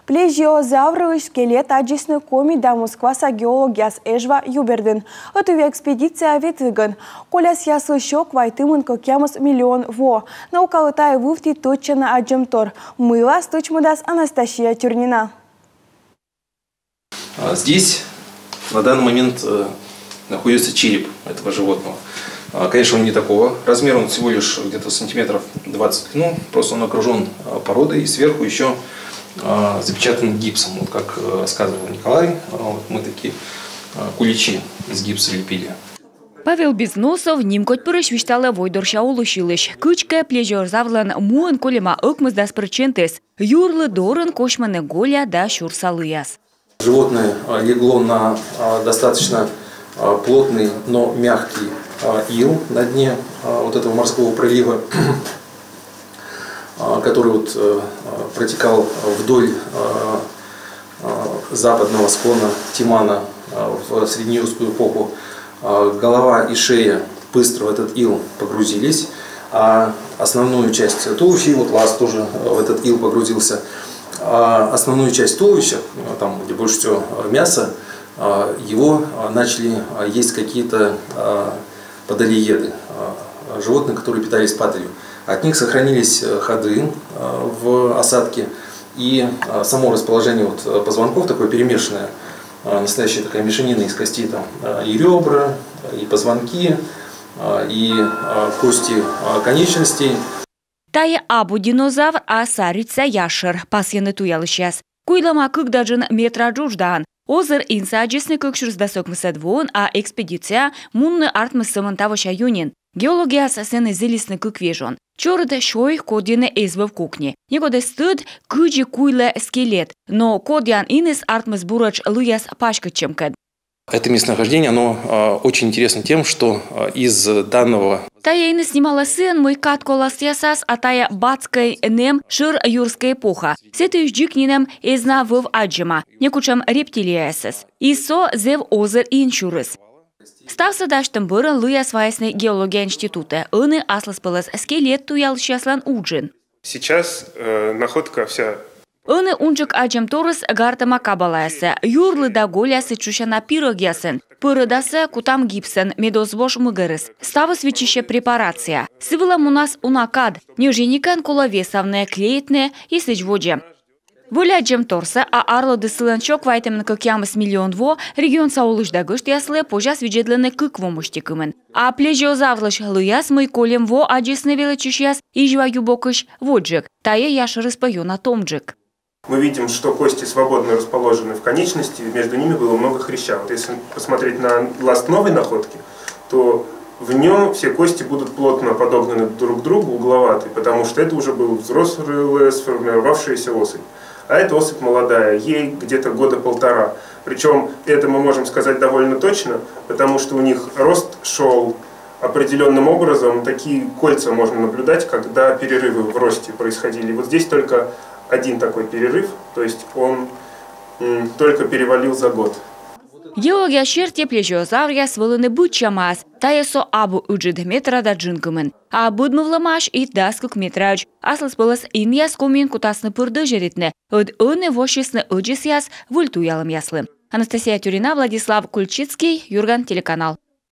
Плезиозавровый скелет аджисны коми да Москваса геологияс эжва юберден. Отыве экспедиция ветвиган. Коляс ясы щек вайтымын кокямас миллион во. Наукалытай вывти точно аджемтор. Мыла стучмадас Анастасия Тюрнина. Здесь на данный момент находится череп этого животного. Конечно, он не такого размера, он всего лишь где-то сантиметров 20 в длину. Просто он окружен породой и сверху еще запечатан гипсом. Вот как рассказывал Николай, вот мы такие куличи из гипса лепили. Павел Безносов нимкот пырышвиштала войдорша улушилыш. Кычка плезиозаврлан муэн колема ыкмыз да спрчентес. Юрлы дорын кошманы голя да шурсалыяс. Животное легло на достаточно плотный, но мягкий ил на дне вот этого морского пролива, который вот протекал вдоль западного склона Тимана в среднеюрскую эпоху. Голова и шея быстро в этот ил погрузились, а основную часть туловища, и вот лаз тоже в этот ил погрузился, основную часть туловища, там где больше всего мяса, его начали есть какие-то падалиеды, животные, которые питались падалью. От них сохранились ходы в осадке, и само расположение вот позвонков такое перемешанное, настоящая такая мешанина из костей, там и ребра, и позвонки, и кости конечностей. Тая абу динозавр асарица яшер, пасьяны туялышяс. Куйлама кыгдаджин метра джуждан. Озыр инсаджисны кыкшурсдасок мысадвон, а экспедиция мунны артмысымын тавыша юнин. Геология сасены зелисны кыквежон. Чорыда шойх кодины эзбы в кухне. Негоды стыд кыджи куйле скелет, но кодян инес артмыс бурач луяс пашкачемкад. Это местонахождение, оно очень интересно тем, что из данного... Тая инес снимала сын мой катколас ясас, а тая бацкой нем шир юрская эпоха. Сеты ждикнинем эзна вов аджима, некучам рептилиясас. Исо зев озер инчурыс. Стався даштым бұрын луя сваясны геология института. Ыны аслас пылас скелет туялшаслан уджин. Сейчас находка вся... Ыны унчык аджем торыс гартама кабалаясы. Юрлы да голясы чушана пирогясын. Пырыдасы кутам гипсен, медозвош мыгырыс. Ставы свечище препарация. Сывыла мунас унакад. Неженикан коловесовная, клеетная и сычводжем. Воля джем торса, а арло дысыланчок вайтем на кокямыс миллион во, регион саулыш да гышт яслы пожас виджедлены кыкво муштикымен. А плезиозаврлыш лыяс мый колем во аджисны величишяс и жва юбокыш воджик, тая яшырыс пойона томджик. Мы видим, что кости свободно расположены в конечности, между ними было много хряща. Вот если посмотреть на ласт новой находки, то в нем все кости будут плотно подогнаны друг к другу, угловатые, потому что это уже был взрослый сформировавшаяся особь. А эта особь молодая, ей где-то года полтора. Причем это мы можем сказать довольно точно, потому что у них рост шел определенным образом. Такие кольца можно наблюдать, когда перерывы в росте происходили. Вот здесь только один такой перерыв, то есть он только перевалил за год. Геология шерте плезиозаврия свылыны бычамас, таясо абу уджид метра да джинкумен. А будмывламаш и даскук метрач. Аслас пылас иньяс комин кутасны пырды жеритне. Од ыны вошисны уджис яс вультуялым яслым. Анастасия Тюрина, Владислав Кульчицкий, Юрган, телеканал.